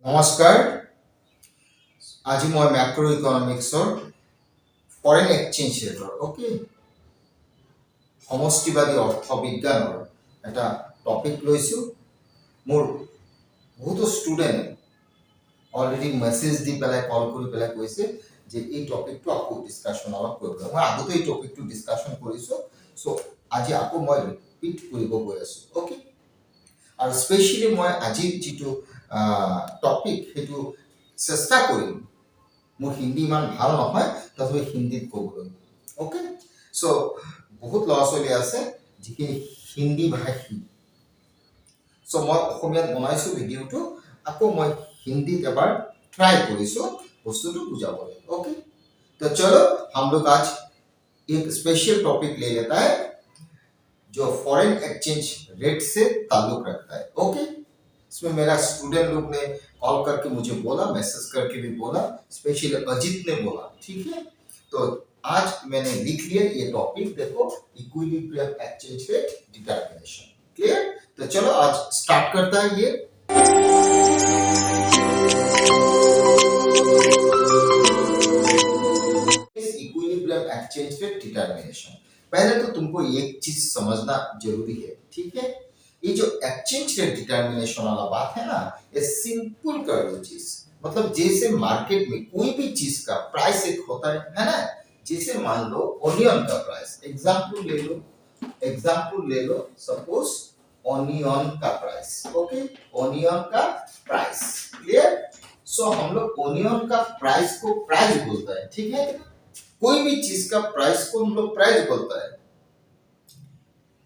নমস্কাৰ। আজি মই মেক্ৰ ইকনমিক্সৰ ফৰেন এক্সচেঞ্জ ৰেটৰ সমষ্টিবাদী অৰ্থবিজ্ঞানৰ এটা টপিক লৈছোঁ। মোৰ বহুতো ষ্টুডেণ্ট অলৰেডি মেছেজ দি পেলাই কল কৰি পেলাই কৈছে যে এই টপিকটো আকৌ ডিছকাশ্যন অলপ কৰিব। মই আগতে এই টপিকটো ডিছকাশ্যন কৰিছোঁ, চ' আজি আকৌ মই ৰিপিট কৰিব গৈ আছোঁ। আৰু স্পেচিয়েলি মই আজিৰ যিটো টপিক সেইটো চেষ্টা কৰিম। মোৰ হিন্দী ইমান ভাল নহয়, তথাপি হিন্দীত ক'বলৈ। চ' বহুত ল'ৰা ছোৱালী আছে যিখিনি হিন্দী ভাষী। চ' মই অসমীয়াত বনাইছোঁ ভিডিঅ'টো, আকৌ মই হিন্দীত এবাৰ ট্राई কৰিছোঁ বস্তুটো বুজাবলৈ। तो चलो हम लोग आज एक स्पेशल टॉपिक ले लेता है जो फॉरेन एक्सचेंज रेट से ताल्लुक रखता है। इसमें मेरा स्टूडेंट लोग ने कॉल करके मुझे बोला, मैसेज करके भी बोला, स्पेशली अजीत ने बोला। ठीक है, तो आज मैंने लिख लिया ये टॉपिक। देखो, equilibrium exchange rate determination. Clear? तो चलो आज स्टार्ट करता है ये। इक्विलिब्रियम एक्सचेंज रेट डिटरमिनेशन, पहले तो तुमको एक चीज समझना जरूरी है। ठीक है, ये जो एक्सचेंज रेट डिटरमिनेशन वाला बात है ना, ये सिंपल कर दो चीज। मतलब जैसे मार्केट में कोई भी चीज का प्राइस एक होता है ना। जैसे मान लो ओनियन का प्राइस, एग्जांपल ले लो सपोज ओनियन का प्राइस। ओनियन का प्राइस। क्लियर? सो हम लोग ओनियन का प्राइस को प्राइस बोलता है। ठीक है, कोई भी चीज का प्राइस को हम लोग प्राइस बोलता है,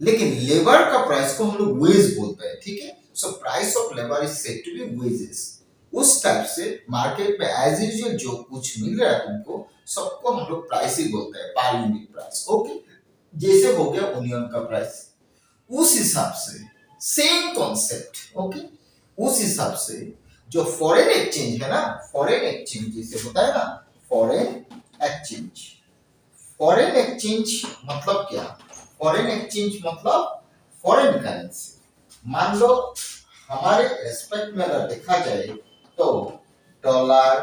लेकिन लेबर का प्राइस को हम लोग वेज बोलते हैं। ठीक है, so price of labour is said to be wages. उस टाइप से मार्केट में एज यूजुअल जो कुछ मिल रहा है तुमको, सबको हम लोग प्राइस ही बोलते हैं, पर यूनिट प्राइस। जैसे हो गया ओनियन का प्राइस, उस हिसाब से सेम कॉन्सेप्ट। उस हिसाब से जो फॉरेन एक्सचेंज है ना, फॉरेन एक्सचेंज जैसे होता है ना, फॉरेन एक्सचेंज मतलब क्या? फॉरेन एक्सचेंज मतलब फॉरेन करेंसी। मान लो हमारे रेस्पेक्ट में अगर देखा जाए तो डॉलर,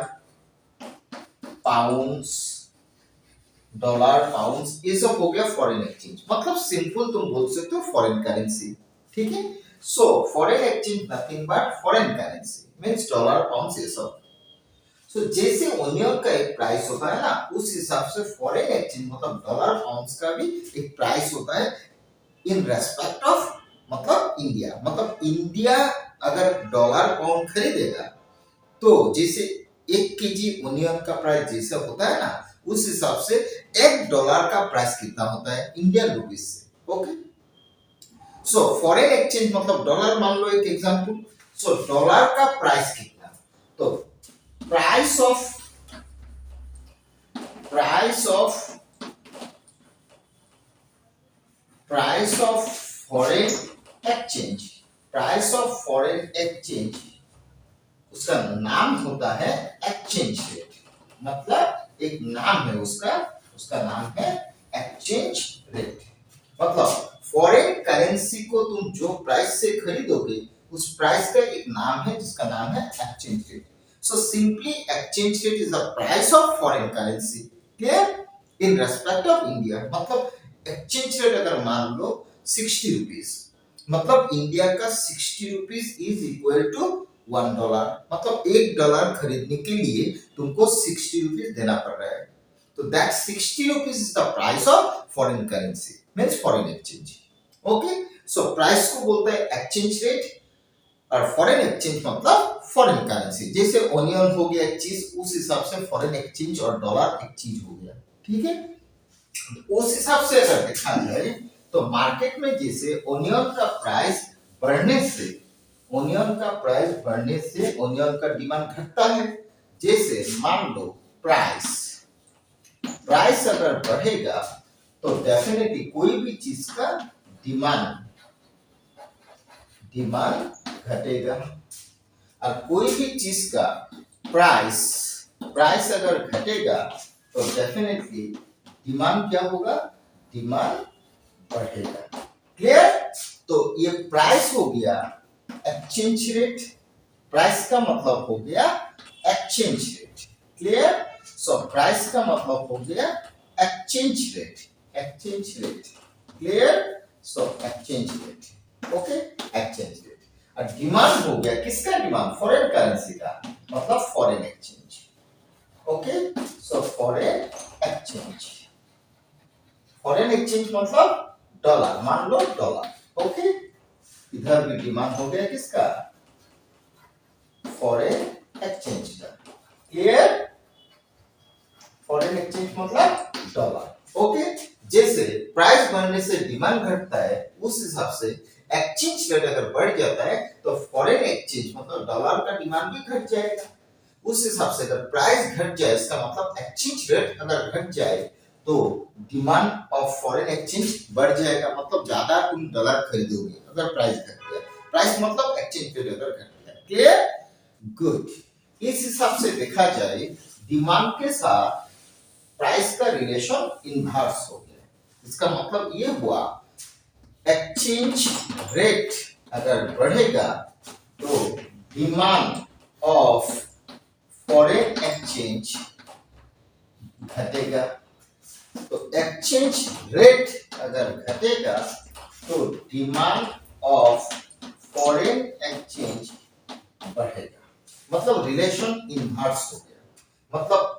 पाउंड्स ये सब हो गया फॉरेन एक्सचेंज। मतलब सिंपल तुम बोल सकते हो फॉरेन करेंसी। ठीक है, so foreign exchange nothing but foreign currency means dollar, pounds ये सब। तो जैसे ओनियन का एक प्राइस होता है ना, उस हिसाब से फॉरेन एक्सचेंज मतलब डॉलर, पाउंड्स का भी एक प्राइस होता है इन रेस्पेक्ट ऑफ मतलब इंडिया। मतलब इंडिया अगर डॉलर पाउंड खरीदेगा तो जैसे 1 केजी ओनियन का प्राइस जैसे होता है ना, उस हिसाब से $1 का प्राइस कितना होता है इंडियन रुपीज से। सो फॉरेन एक्सचेंज मतलब डॉलर, मान लो एक एग्जांपल। सो डॉलर का प्राइस कितना, तो प्राइस ऑफ फॉरेन एक्सचेंज, उसका नाम होता है एक्सचेंज रेट। मतलब एक नाम है उसका नाम है एक्सचेंज रेट। मतलब फॉरेन करेंसी को तुम जो प्राइस से खरीदोगे, उस प्राइस का एक नाम है जिसका नाम है exchange rate. So simply exchange rate is the price of foreign currency, clear, in respect of India। मतलब exchange rate अगर मान लो 60 रुपीस, मतलब इंडिया का 60 रुपीस इज इक्वल टू $1। मतलब $1 खरीदने के लिए तुमको 60 रुपीस देना पड़ रहा है। तो that 60 rupees is the price of foreign currency means foreign exchange. So price को बोलते हैं एक्सचेंज रेट, और फॉरेन एक्सचेंज मतलब फॉरेन करेंसी। जैसे ओनियन हो गया एक चीज, उस हिसाब से फॉरेन एक्सचेंज और डॉलर एक चीज हो गया। ठीक है, उस हिसाब से अगर देखा जाए तो मार्केट में जैसे ओनियन का प्राइस बढ़ने से ओनियन का डिमांड घटता है। जैसे मान लो प्राइस अगर बढ़ेगा तो डेफिनेटली कोई भी चीज का डिमांड घटेगा, और कोई भी चीज का प्राइस अगर घटेगा तो डेफिनेटली डिमांड क्या होगा? डिमांड बढ़ेगा। क्लियर? तो ये प्राइस हो गया एक्सचेंज रेट, प्राइस का मतलब हो गया exchange rate. Clear? So price का मतलब हो गया exchange rate. Exchange rate. Clear? So exchange rate. Okay, exchange rate. और डिमांड हो गया किसका डिमांड? फॉरेन करेंसी का, मतलब फॉरेन एक्सचेंज। ओके, सो फॉरेन एक्सचेंज। फॉरेन एक्सचेंज मतलब डॉलर, मान लो डॉलर। ओके, इधर भी डिमांड हो गया किसका? फॉरेन एक्सचेंज का। क्लियर? फॉरेन एक्सचेंज मतलब डॉलर। ओके, जैसे प्राइस बढ़ने से डिमांड घटता है, उस हिसाब से एक्सचेंज रेट अगर बढ़ जाता है तो फॉरेन एक्सचेंज मतलब डॉलर का डिमांड भी घट जाएगा। उस हिसाब से अगर प्राइस घट जाए, इसका मतलब एक्सचेंज रेट अगर घट जाए तो डिमांड ऑफ फॉरेन एक्सचेंज बढ़ जाएगा, मतलब ज्यादा तुम डॉलर खरीदोगे अगर प्राइस घट गया। प्राइस मतलब एक्सचेंज रेट अगर घट गया। क्लियर? गुड। इस हिसाब से देखा जाए डिमांड के साथ प्राइस का रिलेशन इनवर्स हो गया। इसका मतलब ये हुआ एक्सचेंज रेट अगर बढ़ेगा तो डिमांड ऑफ फॉरेन एक्सचेंज घटेगा। तो एक्सचेंज रेट अगर घटेगा तो डिमांड ऑफ फॉरेन एक्सचेंज बढ़ेगा, मतलब रिलेशन इनवर्स हो गया। मतलब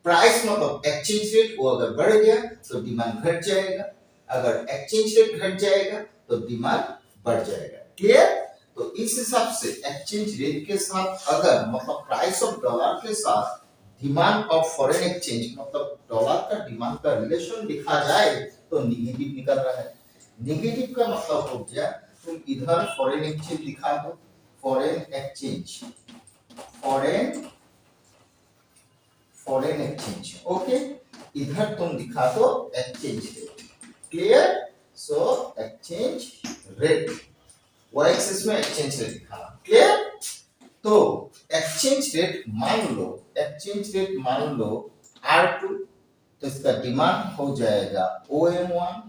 प्राइस मतलब एक्सचेंज रेट वो अगर बढ़ गया तो डिमांड घट जाएगा, अगर एक्सचेंज रेट घट जाएगा तो डिमांड बढ़ जाएगा। क्लियर? तो इस हिसाब से एक्सचेंज रेट के साथ अगर मतलब प्राइस ऑफ डॉलर के साथ डिमांड ऑफ फॉरेन एक्सचेंज मतलब डॉलर का डिमांड का रिलेशन लिखा जाए तो निगेटिव निकल रहा है। निगेटिव का मतलब हो गया तुम इधर फॉरेन एक्सचेंज दिखा दो, foreign exchange, foreign foreign exchange. Okay, इधर तुम दिखा दो exchange rate. Clear? So exchange rate, Y axis में एक्सचेंज रेट दिखा। क्लियर? तो एक्सचेंज रेट मान लो, एक्सचेंज रेट मान लो R2, तो इसका डिमांड हो जाएगा OM1।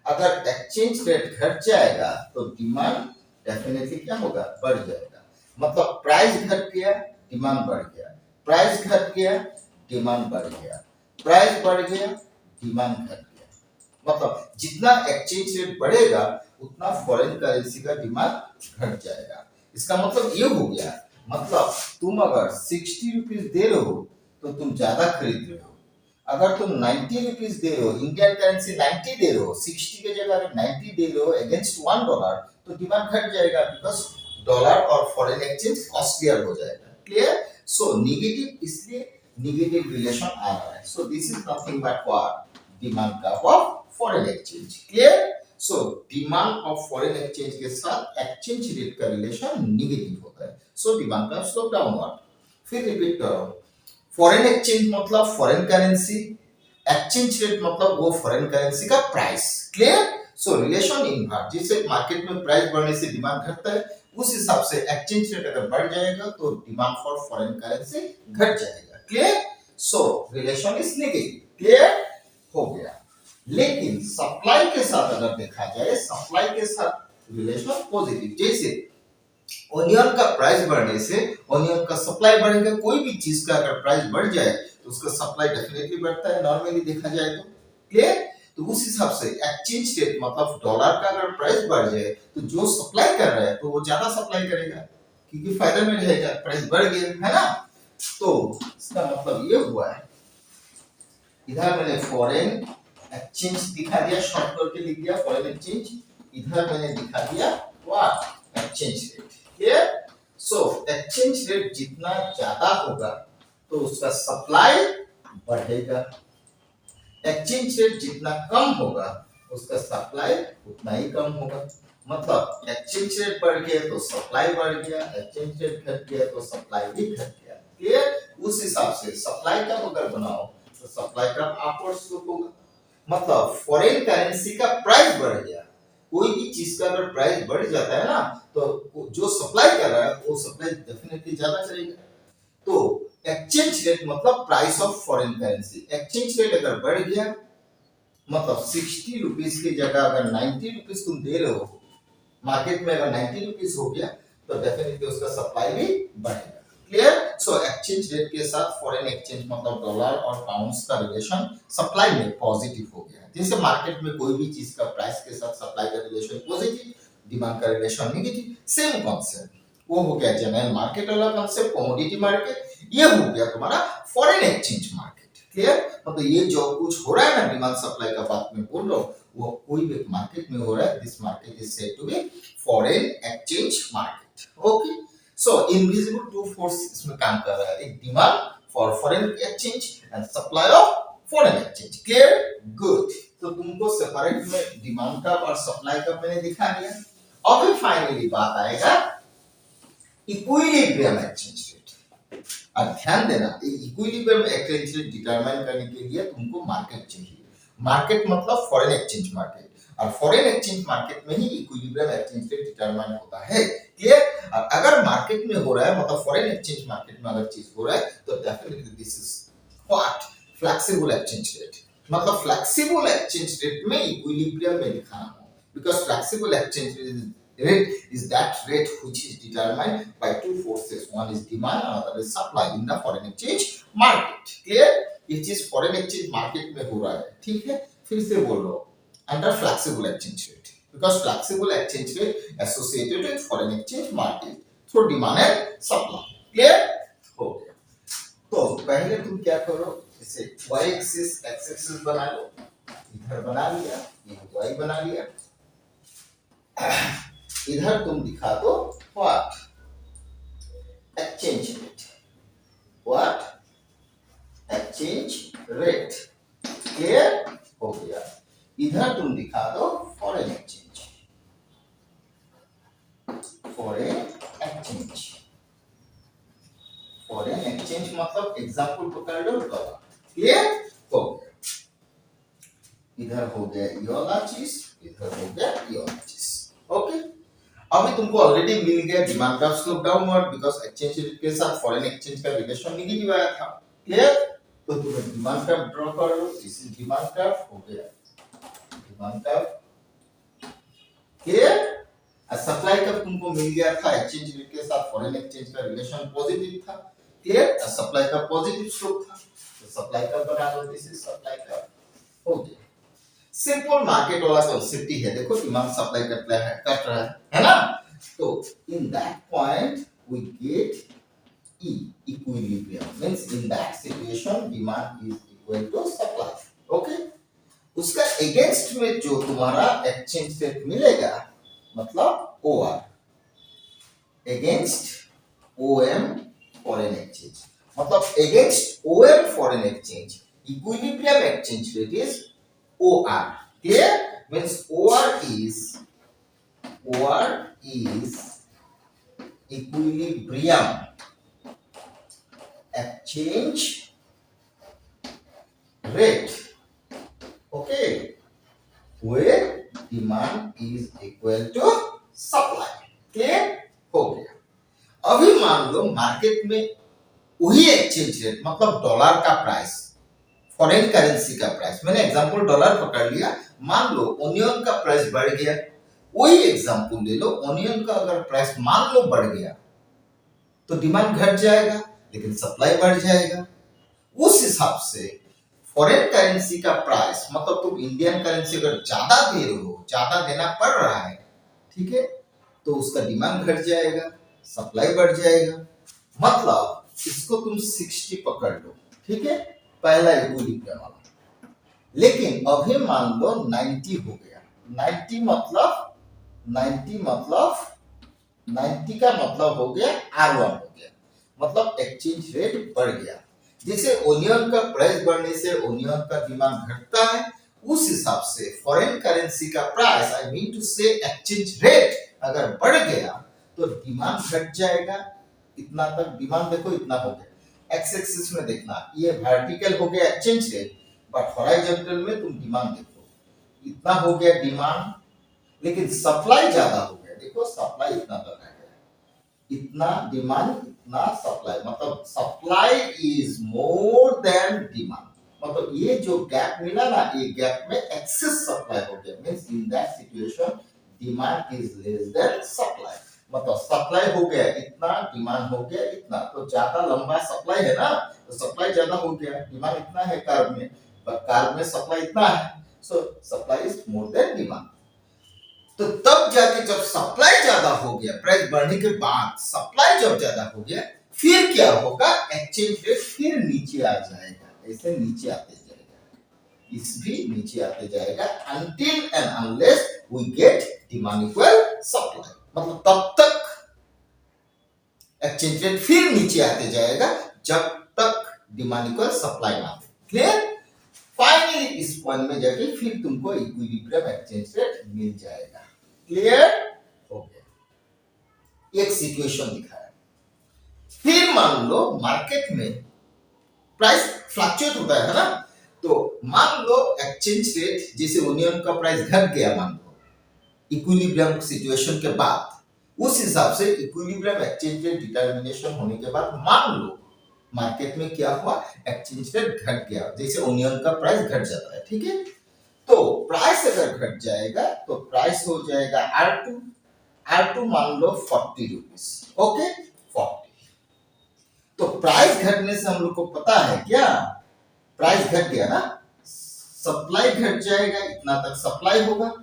अगर एक्सचेंज रेट घट जाएगा तो डिमांड डेफिनेटली क्या होगा? बढ़ जाएगा। मतलब प्राइस घट गया, डिमांड बढ़ गया, प्राइस घट गया, डिमांड बढ़ गया, प्राइस बढ़ गया, डिमांड घट गया। मतलब जितना एक्सचेंज रेट बढ़ेगा उतना फॉरेन करेंसी का डिमांड घट जाएगा। इसका मतलब ये हो गया, मतलब तुम अगर 60 रुपीज दे रहे हो तो तुम ज्यादा खरीद रहे हो। अगर तुम 90 रुपीज दे रहे हो, इंडियन करेंसी 90 दे रहे हो, 60 के जगह अगर 90 दे रहे हो अगेंस्ट $1, तो डिमांड घट जाएगा, बिकॉज डॉलर और फॉरेन एक्सचेंज कॉस्टलियर हो जाएगा। क्लियर? सो नेगेटिव, इसलिए नेगेटिव रिलेशन आ रहा है। So this is nothing but what? Demand का of foreign exchange. Clear? So demand of foreign exchange के साथ एक्सचेंज रेट का रिलेशन नेगेटिव होता है। सो डिमांड का स्लोप डाउनवर्ड। फिर रिपीट करो, फॉरेन एक्सचेंज मतलब फॉरेन करेंसी, एक्सचेंज रेट मतलब वो फॉरेन करेंसी का प्राइस। क्लियर? सो रिलेशन इनवर्स, जिससे मार्केट में प्राइस बढ़ने से डिमांड घटता है, उस हिसाब से एक्सचेंज रेट अगर बढ़ जाएगा तो डिमांड फॉर फॉरेन करेंसी घट जाएगा। Clear? So relation is negative. Clear हो गया। लेकिन सप्लाई के साथ अगर देखा जाए, सप्लाई के साथ रिलेशन पॉजिटिव। जैसे ऑनियन का प्राइस बढ़ने से ऑनियन का सप्लाई बढ़ेगा। कोई भी चीज का अगर प्राइस बढ़ जाए तो उसका सप्लाई डेफिनेटली बढ़ता है, नॉर्मली देखा जाए तो। क्लियर? तो उस हिसाब से एक्सचेंज रेट मतलब डॉलर का अगर प्राइस बढ़ जाए तो जो सप्लाई कर रहा है तो वो ज्यादा सप्लाई करेगा, क्योंकि फायदा में रहेगा, प्राइस बढ़ गया है ना। तो इसका मतलब ये हुआ है, इधर मैंने फॉरेन एक्सचेंज दिखा दिया, शॉर्ट करके लिख दिया फॉरेन एक्सचेंज, इधर मैंने दिखा दिया what? Exchange rate. Clear? So exchange rate जितना ज्यादा होगा तो उसका सप्लाई बढ़ेगा, एक्सचेंज रेट जितना कम होगा उसका सप्लाई उतना ही कम होगा। मतलब एक्सचेंज रेट बढ़ गया तो सप्लाई बढ़ गया, एक्सचेंज रेट घट गया तो सप्लाई भी घट गया। क्लियर? उस हिसाब से सप्लाई का अगर बनाओ तो सप्लाई का अपवर्ड स्लोप होगा। मतलब फॉरेन करेंसी का प्राइस बढ़ गया, कोई भी चीज का अगर प्राइस बढ़ जाता है ना तो जो सप्लाई कर रहा है वो सप्लाई डेफिनेटली ज्यादा करेगा। तो एक्सचेंज रेट मतलब price of foreign currency, exchange rate अगर बढ़ गया मतलब 60 रुपीज की जगह अगर 90 रुपीज तुम दे रहे हो, मार्केट में अगर 90 रुपीज हो गया तो डेफिनेटली उसका सप्लाई भी बढ़ेगा। क्लियर। सो एक्सचेंज रेट के साथ फॉरेन एक्सचेंज मतलब डॉलर और पाउंड्स का रिलेशन सप्लाई में पॉजिटिव हो गया। जैसे मार्केट में कोई भी चीज का प्राइस के साथ सप्लाई का रिलेशन पॉजिटिव, डिमांड का रिलेशन नेगेटिव, सेम कॉन्सेप्ट। वो हो गया जनरल मार्केट वाला कॉन्सेप्ट, कमोडिटी मार्केट। ये हो गया तुम्हारा फॉरेन एक्सचेंज मार्केट। क्लियर। मतलब ये जो कुछ हो रहा है ना डिमांड सप्लाई का बात में बोल रहा हूँ, वो कोई भी मार्केट में हो रहा है। This market is said to be foreign exchange market. Okay. So invisible two force इसमें काम कर रहा है, एक demand for foreign exchange and supply of foreign exchange. Clear. Good. तो तुमको सेपरेट में डिमांड का और सप्लाई का मैंने दिखा दिया। अब फाइनली बात आएगा इक्विलिब्रियम एक्सचेंज रेट। अब ध्यान देना, इक्विलिब्रियम एक्सचेंज रेट डिटरमाइन करने के लिए तुमको मार्केट चाहिए। मार्केट मतलब फॉरेन एक्सचेंज मार्केट, और फॉरेन एक्सचेंज मार्केट में ही इक्विलिब्रियम एक्सचेंज रेट डिटरमाइन होता है। क्लियर। और अगर मार्केट में हो रहा है मतलब फॉरेन एक्सचेंज मार्केट में अगर चीज हो रहा है तो definitely this is what flexible exchange rate. मतलब फ्लेक्सिबल एक्सचेंज रेट में इक्विलिब्रियम में दिखाना हो, because flexible exchange rate is that rate which is determined by two forces, one is demand and other is supply in the foreign exchange market. Clear? ये चीज foreign exchange market में हो रहा है, ठीक है। फिर से बोल रहा हूँ under flexible exchange rate, because flexible exchange rate associated with foreign exchange market through demand and supply. Clear? हो गया। तो पहले तुम क्या करो, इसे y axis x axis बना लो, इधर बना लिया, ये y बना लिया, इधर तुम दिखा दो what exchange rate, what exchange rate. Clear हो गया। इधर तुम दिखा दो foreign exchange, foreign exchange, foreign exchange मतलब एग्जांपल पकड़ लो डॉलर। क्लियर हो गया। इधर हो गया ये वाला चीज, इधर हो गया ये वाला चीज। ओके। अभी तुमको ऑलरेडी मिल गया डिमांड का slope downward, because exchange rate के साथ फॉरेन एक्सचेंज का रिलेशन नेगेटिव आया था। क्लियर। तो तुम डिमांड कर्व ड्रॉ कर लो, दिस इज डिमांड कर्व हो गया, डिमांड कर्व। क्लियर। और सप्लाई कर्व तुमको मिल गया था, एक्सचेंज रेट के साथ फॉरेन एक्सचेंज का रिलेशन पॉजिटिव था। क्लियर। और सप्लाई का पॉजिटिव स्लोप था, तो सप्लाई कर्व बना लो, दिस इज सप्लाई कर्व हो गया। सिंपल मार्केट वाला कॉन्सेप्ट ही है। देखो डिमांड सप्लाई कट रहा है ना। तो in that point we get E equilibrium, means in that situation demand is equal to supply. Okay. उसका अगेंस्ट में जो तुम्हारा एक्सचेंज रेट मिलेगा मतलब OR against OM foreign exchange, मतलब against OM foreign exchange equilibrium exchange rate is OR. Clear? Means OR is equilibrium exchange rate. Okay, where demand is equal to supply. Clear? हो गया। अभी मान लो market में वही exchange rate मतलब dollar का price, foreign currency का price, मैंने एग्जांपल डॉलर पकड़ लिया। मान लो ओनियन का प्राइस बढ़ गया, वही एग्जांपल ले लो, ओनियन का अगर प्राइस मान लो बढ़ गया तो डिमांड घट जाएगा लेकिन सप्लाई बढ़ जाएगा। उस हिसाब से फॉरेन करेंसी का प्राइस मतलब तुम इंडियन करेंसी अगर ज्यादा दे रहे हो, ज्यादा देना पड़ रहा है, ठीक है, तो उसका डिमांड घट जाएगा, सप्लाई बढ़ जाएगा। मतलब इसको तुम 60 पकड़ लो, ठीक है, पहला इक्विलिब्रियम वाला। लेकिन अभी मान लो 90 हो गया। 90 का मतलब हो गया R1 हो गया, मतलब एक्सचेंज रेट बढ़ गया। जैसे ओनियन का प्राइस बढ़ने से ओनियन का डिमांड घटता है, उस हिसाब से फॉरेन करेंसी का प्राइस, आई मीन टू से एक्सचेंज रेट अगर बढ़ गया तो डिमांड घट जाएगा। इतना तक डिमांड देखो, इतना हो गया। एक्स एक्सिस में देखना, ये वर्टिकल हो गया एक्सचेंज रेट, बट हॉरिजॉन्टल में तुम डिमांड देखो, इतना हो गया डिमांड, लेकिन सप्लाई ज्यादा हो गया। देखो सप्लाई इतना तक आ गया, इतना डिमांड इतना सप्लाई, मतलब supply is more than demand. मतलब ये जो गैप मिला ना, ये गैप में एक्सेस सप्लाई हो गया, means in that situation demand is less than supply. मतलब सप्लाई हो गया इतना, डिमांड हो गया इतना, तो ज्यादा लंबा सप्लाई है ना, तो सप्लाई ज्यादा हो गया, डिमांड इतना है कार्ब में, पर कार्ब में सप्लाई इतना है, सो supply is more than demand. तो तब जाके जब सप्लाई ज्यादा हो गया, प्राइस बढ़ने के बाद सप्लाई जब ज्यादा हो गया, फिर क्या होगा, एक्सचेंज रेट फिर नीचे आ जाएगा, ऐसे नीचे आते जाएगा, इस भी नीचे आते जाएगा, until and unless we get demand equal supply, मतलब तब तक एक्सचेंज रेट फिर नीचे आते जाएगा जब तक डिमांड इक्वल सप्लाई ना हो। क्लियर? फाइनली इस पॉइंट में जाके फिर तुमको इक्विलिब्रियम एक्सचेंज रेट मिल जाएगा। क्लियर हो गया? एक सिचुएशन दिखाया, फिर मान लो मार्केट में प्राइस फ्लक्चुएट होता है ना, तो मान लो एक्सचेंज रेट जैसे ओनियन का प्राइस घट गया, मान लो इक्विलिब्रियम सिचुएशन के बाद, उस हिसाब से इक्विलिब्रियम एक्सचेंज रेट डिटरमिनेशन होने के बाद मान लो मार्केट में क्या हुआ, एक्सचेंज रेट घट गया, जैसे ओनियन का प्राइस घट जाता है, ठीक है, तो प्राइस अगर घट जाएगा तो प्राइस हो जाएगा R2 मान लो 40 रुपीस, ओके 40। तो प्राइस घटने से हम लोग को पता है क्या, प्राइस घट गया ना, सप्लाई घट जाएगा, इतना तक सप्लाई होगा,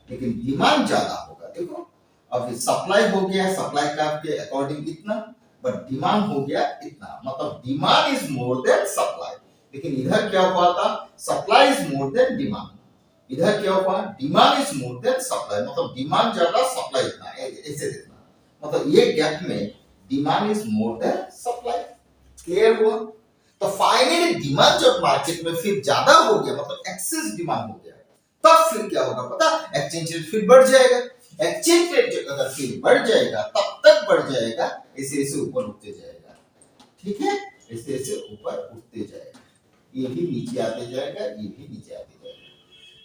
लेकिन डिमांड ज्यादा होगा। देखो अब सप्लाई हो गया, सप्लाई का आपके अकॉर्डिंग इतना, बट डिमांड हो गया इतना, मतलब demand is more than supply. लेकिन इधर क्या हुआ था, supply is more than demand, इधर क्या हुआ, demand is more than supply, मतलब डिमांड ज्यादा सप्लाई इतना, ऐसे देखना, मतलब ये गैप में demand is more than supply. Clear हुआ? तो फाइनली डिमांड जब मार्केट में फिर ज्यादा हो गया, मतलब एक्सेस डिमांड हो गया, तब फिर क्या होगा पता, एक्सचेंज रेट फिर बढ़ जाएगा। एक्सचेंज रेट अगर फिर बढ़ जाएगा तब तक बढ़ जाएगा, ऐसे ऐसे ऊपर उठते जाएगा, ठीक है, ऐसे ऐसे ऊपर उठते जाएगा, ये भी नीचे आते जाएगा, ये भी नीचे आते जाएगा,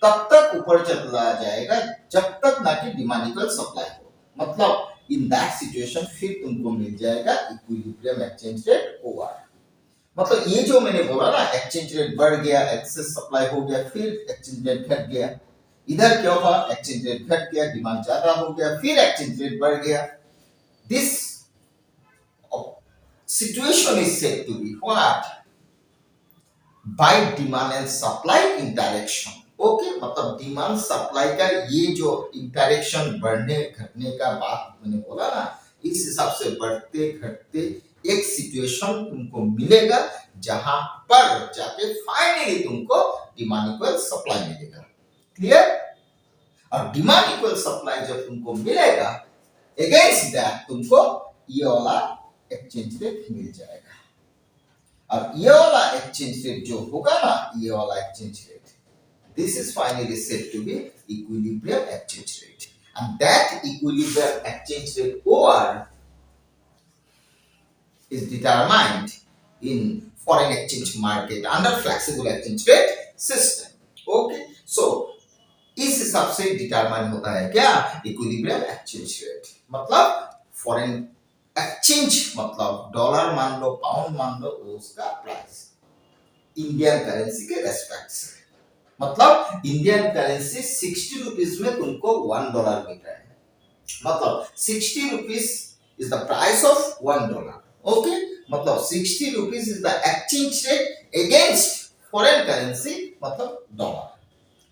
तब तक ऊपर चला जाएगा जब तक ना कि डिमांड इक्वल सप्लाई हो, मतलब इन दैट सिचुएशन फिर तुमको मिल जाएगा इक्विलिब्रियम एक्सचेंज रेट ओआर। मतलब ये जो मैंने बोला ना, एक्सचेंज रेट बढ़ गया, एक्सेस सप्लाई हो गया, फिर एक्सचेंज रेट घट गया, इधर क्या हुआ, एक्सचेंज रेट घट गया, डिमांड ज्यादा हो गया, फिर एक्सचेंज रेट बढ़ गया। This situation is said to be what, by demand and supply interaction. Okay, मतलब डिमांड सप्लाई का ये जो इंटरेक्शन बढ़ने घटने का बात मैंने बोला ना, इस हिसाब से बढ़ते घटते एक सिचुएशन तुमको मिलेगा जहां पर जाके फाइनली तुमको डिमांड इक्वल सप्लाई मिलेगा। क्लियर? और डिमांड इक्वल सप्लाई जब तुमको मिलेगा, अगेंस्ट दैट तुमको ये वाला एक्सचेंज रेट मिल जाएगा। और ये वाला एक्सचेंज रेट जो होगा ना, ये वाला exchange rate, this is finally said to be equilibrium exchange rate, and that equilibrium exchange rate OR is determined in foreign exchange market under flexible exchange rate system. Okay, so इस हिसाब से determine होता है क्या, equilibrium exchange rate, मतलब foreign exchange, मतलब dollar मान लो, pound मान लो, उसका प्राइस इंडियन करेंसी के रेस्पेक्ट से, मतलब इंडियन करेंसी 60 रुपीस में तुमको $1 मिल रहा है, मतलब 60 rupees is the price of $1। Okay, मतलब 60 rupees is the exchange rate against foreign currency, मतलब डॉलर,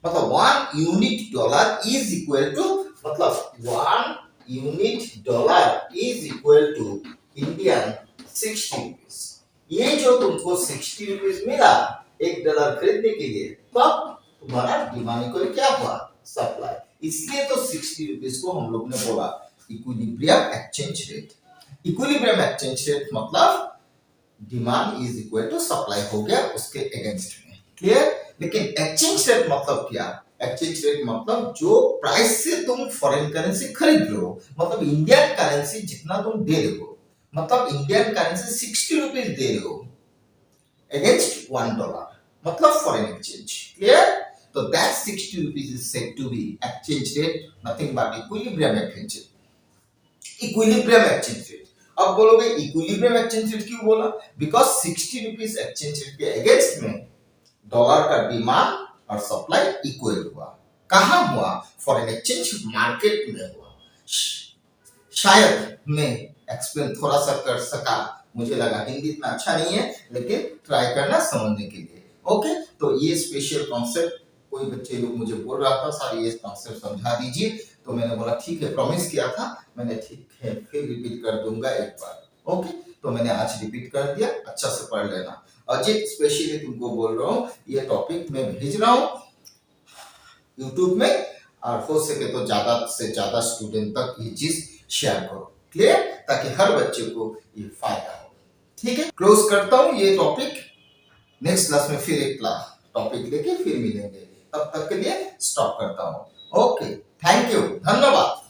मतलब 1 unit dollar is equal to, मतलब 1 unit dollar is equal to Indian 60 rupees. ये जो तुमको 60 रुपीस मिला $1 खरीदने के लिए, तब तुम्हारा डिमांड इक्वल क्या हुआ, सप्लाई, इसलिए तो 60 रुपीस को हम लोग ने बोला equilibrium exchange rate. Equilibrium exchange rate मतलब demand is equal to supply हो गया उसके अगेंस्ट में। क्लियर? लेकिन एक्सचेंज रेट मतलब क्या, एक्सचेंज रेट मतलब जो प्राइस से तुम फॉरेन करेंसी खरीद रहे हो, मतलब इंडियन करेंसी जितना तुम दे रहे हो, मतलब इंडियन करेंसी 60 रुपीस दे रहे हो अगेंस्ट $1, मतलब फॉरेन एक्सचेंज। क्लियर? तो that 60 rupees is said to be exchange rate, nothing but equilibrium exchange rate. Equilibrium exchange rate. अब बोलोगे equilibrium exchange rate क्यों बोला? Because 60 rupees exchange rate के अगेंस्ट में डॉलर का डिमांड और सप्लाई इक्वल हुआ। कहाँ हुआ? फॉरेन एक्सचेंज मार्केट में हुआ। शायद मैं एक्सप्लेन थोड़ा सा कर सका, मुझे लगा हिंदी इतना अच्छा नहीं है लेकिन ट्राई करना समझने के लिए। ओके, तो ये स्पेशल कॉन्सेप्ट कोई बच्चे लोग मुझे बोल रहा था सर ये कॉन्सेप्ट समझा दीजिए, तो मैंने बोला ठीक है, प्रॉमिस किया था मैंने, ठीक है फिर रिपीट कर दूंगा एक बार। ओके, तो मैंने आज रिपीट कर दिया, अच्छा से पढ़ लेना। अजित स्पेशली तुमको बोल रहा हूँ, ये टॉपिक मैं भेज रहा हूँ यूट्यूब में, और हो सके तो ज्यादा से ज्यादा स्टूडेंट तक ये चीज शेयर करो, क्लियर, ताकि हर बच्चे को ये फायदा हो। ठीक है, क्लोज करता हूँ ये टॉपिक, नेक्स्ट क्लास में फिर एक टॉपिक लेके फिर मिलेंगे, तब तक के लिए स्टॉप करता हूँ। ओके, थैंक यू, धन्यवाद।